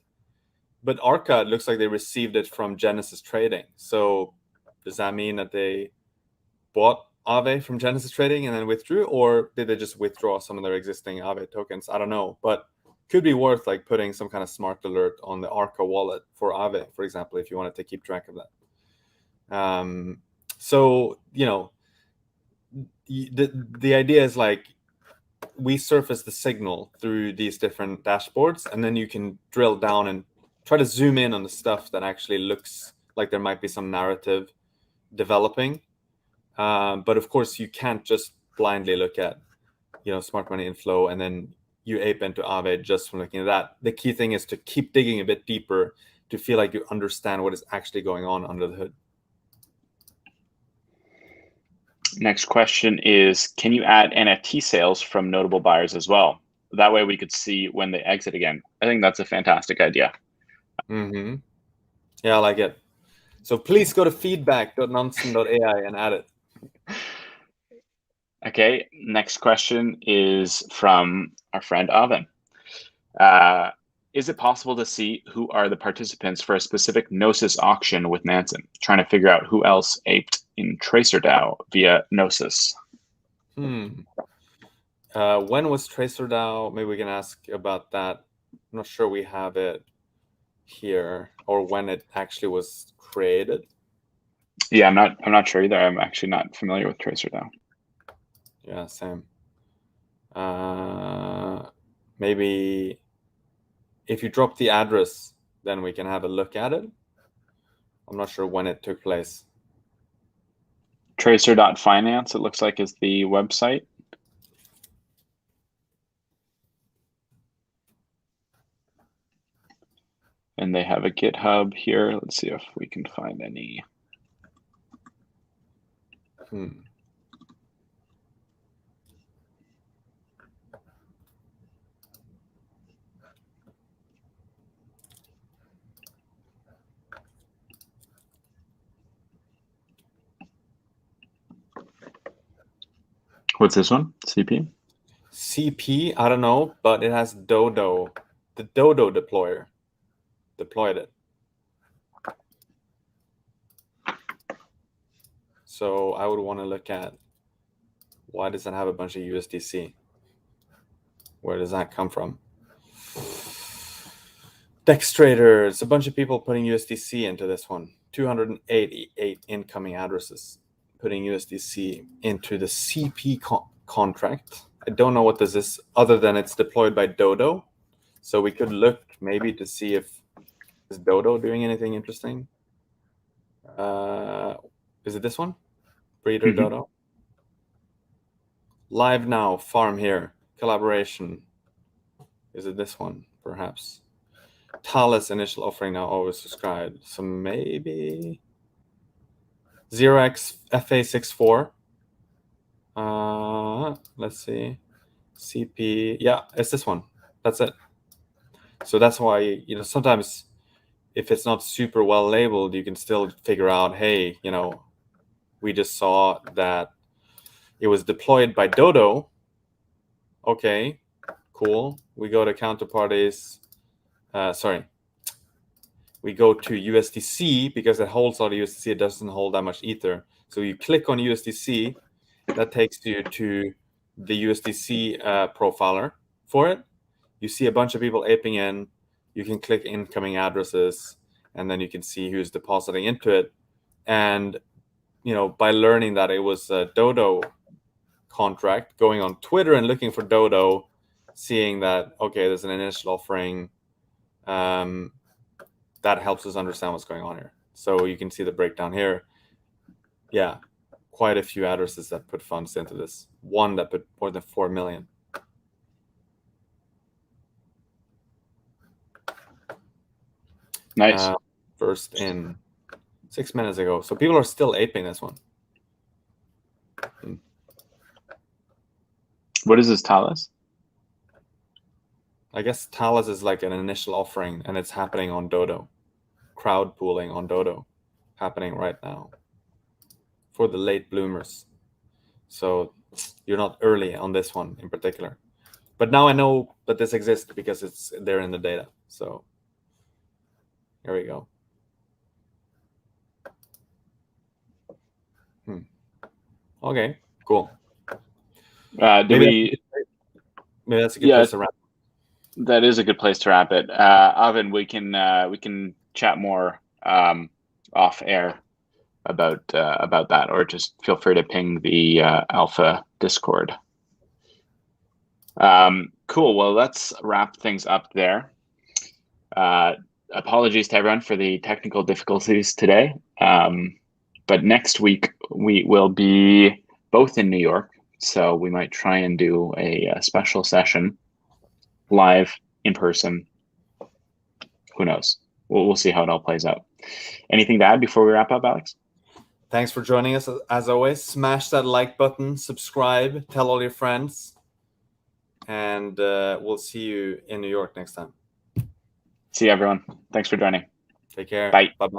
But Arca, it looks like they received it from Genesis Trading. So does that mean that they bought Aave from Genesis Trading and then withdrew, or did they just withdraw some of their existing Aave tokens? I don't know, but could be worth like putting some kind of smart alert on the Arca wallet for Aave, for example, if you wanted to keep track of that. So the idea is like we surface the signal through these different dashboards, and then you can drill down and try to zoom in on the stuff that actually looks like there might be some narrative developing. But of course, you can't just blindly look at smart money inflow and then you ape into Aave just from looking at that. The key thing is to keep digging a bit deeper to feel like you understand what is actually going on under the hood. Next question is, can you add NFT sales from notable buyers as well? That way we could see when they exit again. I think that's a fantastic idea. Mm-hmm. Yeah, I like it. So please go to feedback.nansen.ai and add it. Okay, next question is from our friend Oven. Is it possible to see who are the participants for a specific Gnosis auction with Nansen? Trying to figure out who else aped in TracerDAO via Gnosis. When was TracerDAO? Maybe we can ask about that. I'm not sure we have it here, or when it actually was created. Yeah, I'm not sure either. I'm actually not familiar with TracerDAO. Yeah, same. Maybe if you drop the address, then we can have a look at it. I'm not sure when it took place. Tracer.finance, it looks like, is the website. And they have a GitHub here. Let's see if we can find any. What's this one? CP? CP, I don't know, but it has Dodo. The Dodo deployer deployed it. So I would want to look at, why does it have a bunch of USDC? Where does that come from? Dex traders, a bunch of people putting USDC into this one. 288 incoming addresses putting USDC into the CP contract. I don't know what this is other than it's deployed by Dodo. So we could look maybe to see if is Dodo doing anything interesting. Is it this one? Breeder Dodo. Live now, farm here, collaboration. Is it this one, perhaps? Thales initial offering now oversubscribed. So maybe 0x FA64. Let's see. CP. Yeah, it's this one. That's it. So that's why, you know, sometimes if it's not super well labeled, you can still figure out, hey, you know, we just saw that it was deployed by Dodo. Okay, cool. We go to counterparties. We go to USDC because it holds all the USDC. It doesn't hold that much Ether. So you click on USDC. That takes you to the USDC profiler for it. You see a bunch of people aping in. You can click incoming addresses, and then you can see who's depositing into it. And, you know, by learning that it was a Dodo contract, going on Twitter and looking for Dodo, seeing that, okay, there's an initial offering, that helps us understand what's going on here. So you can see the breakdown here. Yeah, quite a few addresses that put funds into this. One that put more than 4 million. Nice. First in 6 minutes ago. So people are still aping this one. What is this, Thales? I guess Thales is like an initial offering, and it's happening on Dodo. Crowd pooling on Dodo happening right now for the late bloomers. So you're not early on this one in particular. But now I know that this exists because it's there in the data. So here we go. Okay, cool. Maybe that's a good place to wrap. That is a good place to wrap it. Oven, we can chat more off air about that, or just feel free to ping the Alpha Discord. Cool. Well, let's wrap things up there. Apologies to everyone for the technical difficulties today. But next week we will be both in New York, so we might try and do a special session live in person. Who knows? We'll see how it all plays out. Anything to add before we wrap up, Alex? Thanks for joining us. As always, smash that like button, subscribe, tell all your friends, and we'll see you in New York next time. See you, everyone. Thanks for joining. Take care. Bye. Bye-bye.